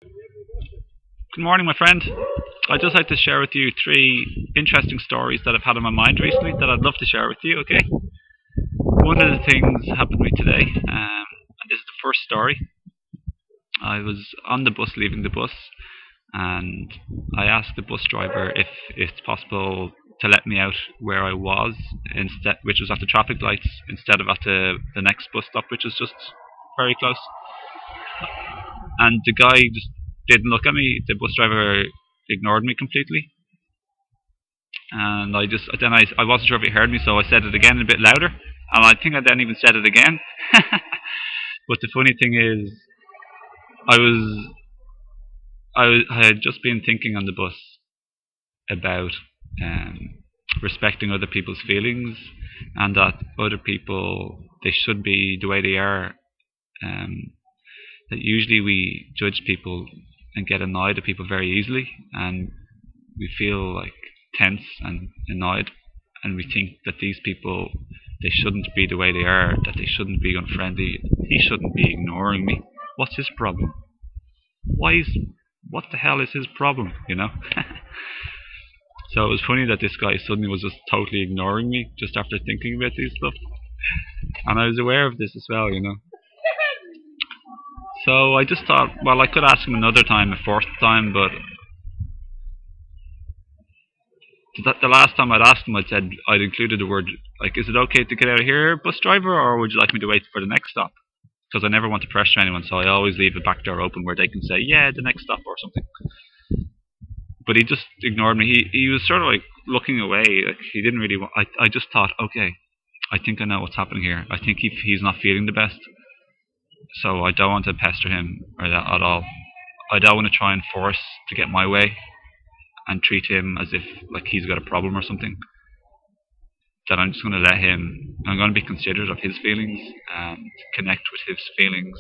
Good morning, my friend. I'd just like to share with you three interesting stories that I've had on my mind recently that I'd love to share with you, okay? One of the things happened to me today, and this is the first story. I was on the bus, leaving the bus, and I asked the bus driver if it's possible to let me out where I was, instead, which was at the traffic lights, instead of at the next bus stop, which was just very close. And the guy just didn't look at me. The bus driver ignored me completely, and I wasn't sure if he heard me, so I said it again a bit louder, and I think I then even said it again. But the funny thing is, I had just been thinking on the bus about respecting other people's feelings, and that other people, they should be the way they are. That usually we judge people and get annoyed at people very easily, and we feel like tense and annoyed, and we think that these people, they shouldn't be the way they are, that they shouldn't be unfriendly. He shouldn't be ignoring me. What's his problem? What the hell is his problem, you know? So it was funny that this guy suddenly was just totally ignoring me just after thinking about these stuff. And I was aware of this as well, you know. So I just thought, well, I could ask him another time, a fourth time, but the last time I'd asked him, I'd included the word, like, is it okay to get out of here, bus driver, or would you like me to wait for the next stop? Because I never want to pressure anyone, so I always leave a back door open where they can say, yeah, the next stop or something. But he just ignored me. He was sort of like looking away. Like, he didn't really want. I just thought, okay, I think I know what's happening here. I think he's not feeling the best. So I don't want to pester him or that at all. I don't want to try and force to get my way and treat him as if like he's got a problem or something. That I'm just going to let him. I'm going to be considerate of his feelings and connect with his feelings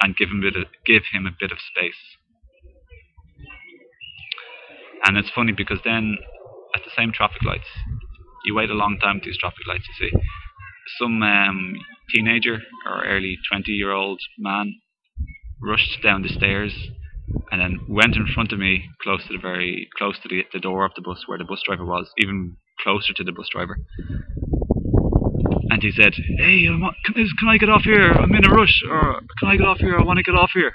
and give him a bit of space. And it's funny because then at the same traffic lights, you wait a long time at these traffic lights, you see. Some teenager or early 20-year-old man rushed down the stairs and then went in front of me, close to the door of the bus where the bus driver was, even closer to the bus driver. And he said, "Hey, can I get off here? I'm in a rush." Or, "Can I get off here? I want to get off here."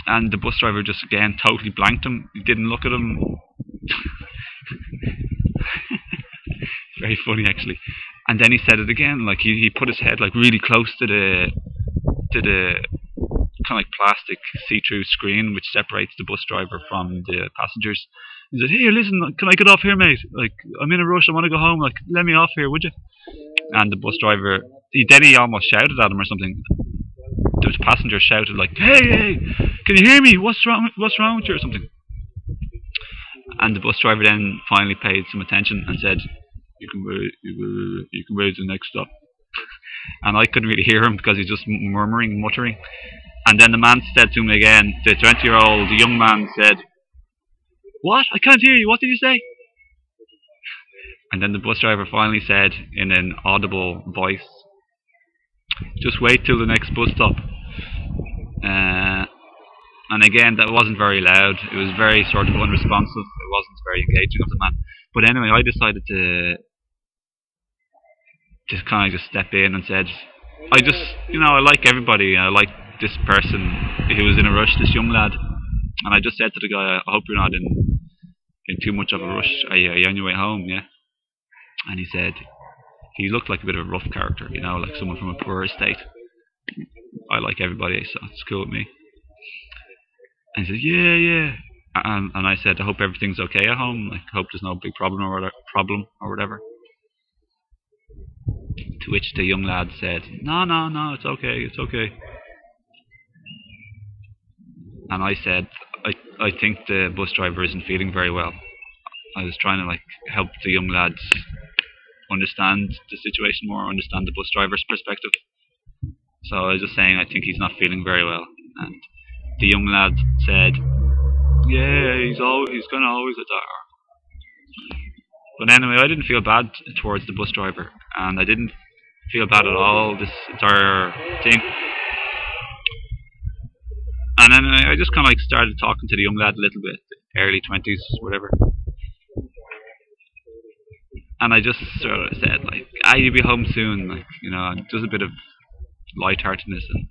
And the bus driver just again totally blanked him. He didn't look at him. Very funny actually. And then he said it again, like he put his head like really close to the kind of like plastic see-through screen which separates the bus driver from the passengers. He said, "Here, listen, can I get off here, mate? Like, I'm in a rush, I want to go home, like, let me off here, would you?" And the bus driver, he almost shouted at him or something. The passenger shouted like, hey, can you hear me? What's wrong with you or something? And the bus driver then finally paid some attention and said, you can wait the next stop. And I couldn't really hear him because he's just muttering. And then the man said to me again, the 20-year-old young man said, "What? I can't hear you. What did you say?" And then the bus driver finally said in an audible voice, "Just wait till the next bus stop." And again, that wasn't very loud. It was very sort of unresponsive. It wasn't very engaging of the man. But anyway, I decided to just kind of just step in and said, I like everybody. I like this person who was in a rush, this young lad. And I just said to the guy, "I hope you're not in too much of a rush. Are you on your way home, yeah?" And he said, he looked like a bit of a rough character, like someone from a poor estate. "I like everybody, so it's cool with me." And he said, "Yeah." And I said, "I hope everything's okay at home. Like, I hope there's no big problem or whatever." To which the young lad said, No, it's okay. And I said, I think the bus driver isn't feeling very well. I was trying to help the young lads understand the situation more, understand the bus driver's perspective. So I was just saying, I think he's not feeling very well. And the young lad said, "Yeah, he's gonna always at that." But anyway, I didn't feel bad towards the bus driver, and I didn't feel bad at all this entire thing. And then I just kind of like started talking to the young lad a little bit, early 20s, whatever. And I just sort of said like, you'll be home soon, like, you know, and just a bit of lightheartedness. And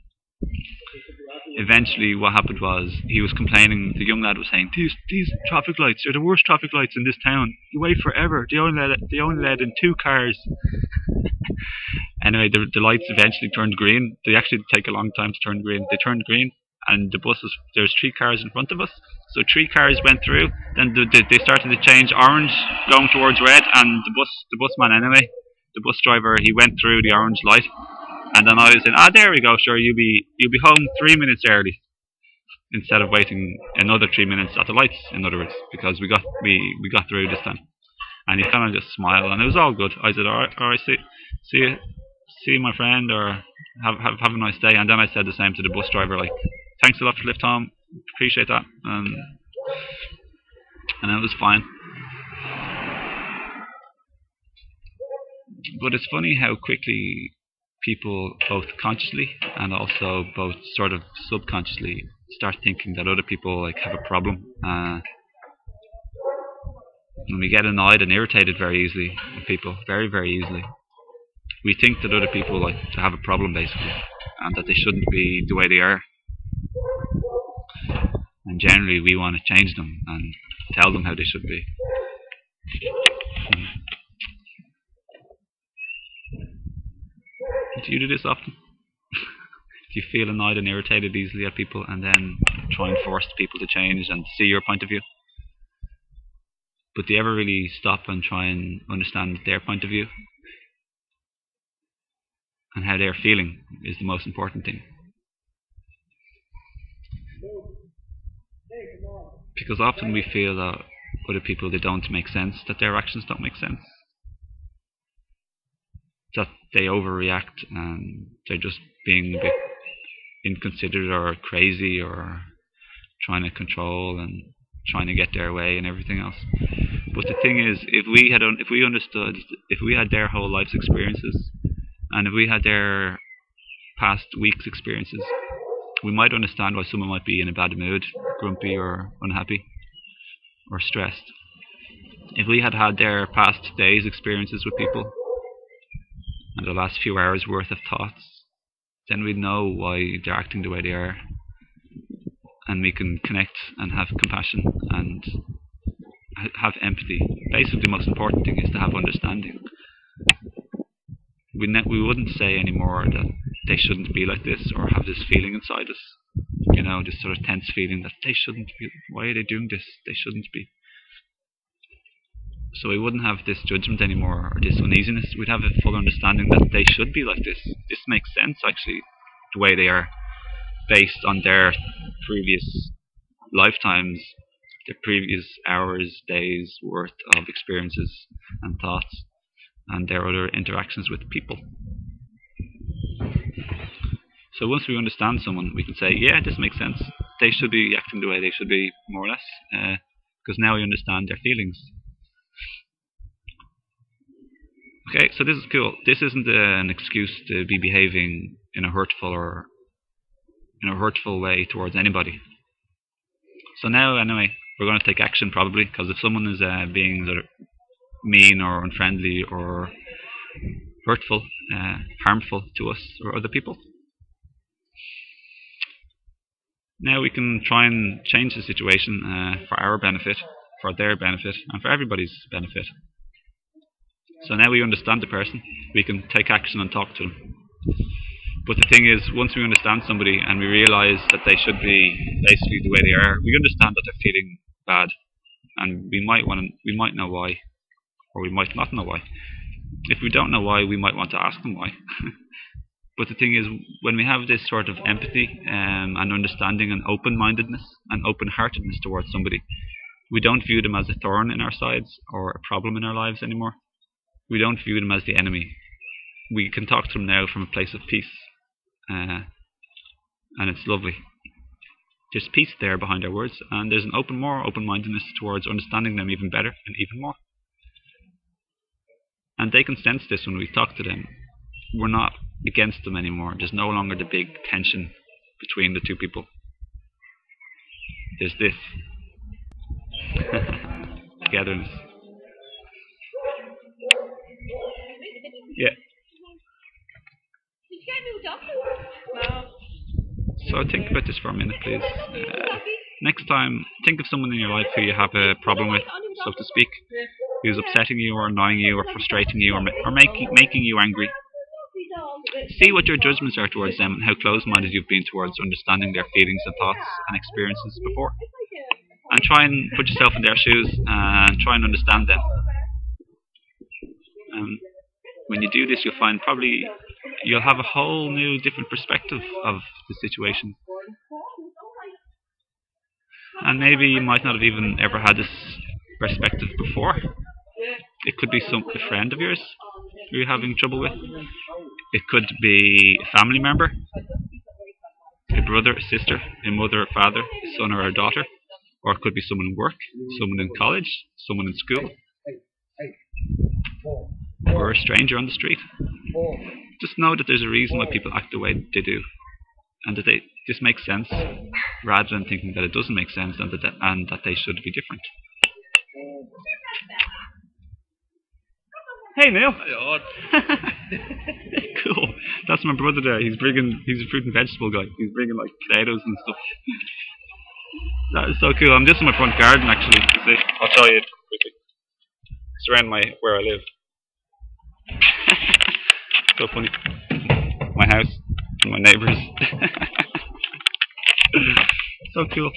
eventually what happened was he was complaining, the young lad was saying, these traffic lights are the worst traffic lights in this town. You wait forever. They only let in 2 cars. Anyway, the lights eventually turned green. They actually take a long time to turn green. They turned green, and there's 3 cars in front of us. So 3 cars went through, then they started to change orange, going towards red, and the busman anyway, the bus driver, he went through the orange light, and then I was saying, there we go, sure, you'll be home 3 minutes early, instead of waiting another 3 minutes at the lights, in other words, because we got through this time. And he kind of just smiled, and it was all good. I said, all right, see you, my friend, or have a nice day. And then I said the same to the bus driver, like, thanks a lot for the lift home, appreciate that, and it was fine. But it's funny how quickly people, both consciously and also both sort of subconsciously, start thinking that other people like have a problem. And we get annoyed and irritated very easily with people, very, very easily. We think that other people like to have a problem, basically, and that they shouldn't be the way they are. And generally we want to change them and tell them how they should be. Do you do this often? Do you feel annoyed and irritated easily at people and then try and force people to change and see your point of view? But do you ever really stop and try and understand their point of view? And how they're feeling is the most important thing. Because often we feel that other people, they don't make sense, that their actions don't make sense, that they overreact and they're just being a bit inconsiderate or crazy or trying to control and trying to get their way and everything else. But the thing is, if we understood, if we had their whole life's experiences, and if we had their past week's experiences, we might understand why someone might be in a bad mood, grumpy or unhappy or stressed. If we had had their past days' experiences with people and the last few hours worth of thoughts, then we'd know why they're acting the way they are, and we can connect and have compassion and have empathy. Basically, the most important thing is to have understanding. We wouldn't say anymore that they shouldn't be like this or have this feeling inside us, you know, this sort of tense feeling that they shouldn't be. Why are they doing this? They shouldn't be. So we wouldn't have this judgment anymore or this uneasiness. We'd have a full understanding that they should be like this. This makes sense, actually, the way they are, based on their previous lifetimes, their previous hours, days worth of experiences and thoughts, and their other interactions with people. So once we understand someone, we can say, yeah, this makes sense. They should be acting the way they should be, more or less, because now we understand their feelings. Okay, so this is cool. This isn't an excuse to be behaving in a hurtful way towards anybody. So now, anyway, we're going to take action probably, because if someone is being sort of mean or unfriendly or hurtful, harmful to us or other people, now we can try and change the situation for our benefit, for their benefit, and for everybody's benefit. So now we understand the person, we can take action and talk to them. But the thing is, once we understand somebody and we realise that they should be basically the way they are, we understand that they're feeling bad, and we might know why, or we might not know why. If we don't know why, we might want to ask them why. But the thing is, when we have this sort of empathy and understanding and open-mindedness and open-heartedness towards somebody, we don't view them as a thorn in our sides or a problem in our lives anymore. We don't view them as the enemy. We can talk to them now from a place of peace, and it's lovely. There's peace there behind our words, and there's more open-mindedness towards understanding them even better and even more. And they can sense this when we talk to them. We're not against them anymore. There's no longer the big tension between the two people. there's this togetherness. Yeah. So think about this for a minute, please. Next time, think of someone in your life who you have a problem with, so to speak, who's upsetting you or annoying you or frustrating you or making you angry. See what your judgments are towards them and how close-minded you've been towards understanding their feelings and thoughts and experiences before. And try and put yourself in their shoes and try and understand them. When you do this, you'll find probably you'll have a whole new different perspective of the situation. And maybe you might not have even ever had this perspective before. It could be a friend of yours who you're having trouble with. It could be a family member, a brother, a sister, a mother, a father, a son or a daughter. Or it could be someone in work, someone in college, someone in school, or a stranger on the street. Just know that there's a reason why people act the way they do, and that this makes sense, rather than thinking that it doesn't make sense and that they should be different. Hey Neil. Cool. That's my brother there. He's a fruit and vegetable guy. He's bringing like potatoes and stuff. That is so cool. I'm just in my front garden actually. You see? I'll show you quickly. It's around where I live. So funny. My house and my neighbours. So cool.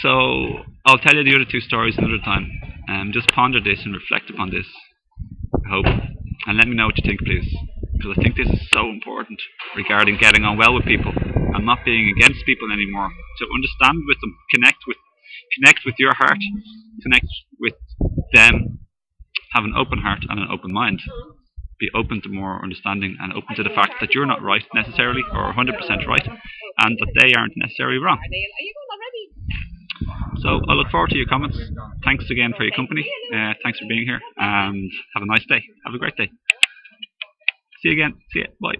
So I'll tell you the other two stories another time. Just ponder this and reflect upon this, I hope. And let me know what you think, please. Because I think this is so important regarding getting on well with people and not being against people anymore. To understand with them, connect with your heart, connect with them, have an open heart and an open mind. Be open to more understanding and open to the fact that you're not right necessarily or 100% right, and that they aren't necessarily wrong. So I look forward to your comments. Thanks again for your company. Thanks for being here, and have a nice day. Have a great day. See you again. See ya. Bye.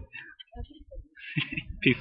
Peace.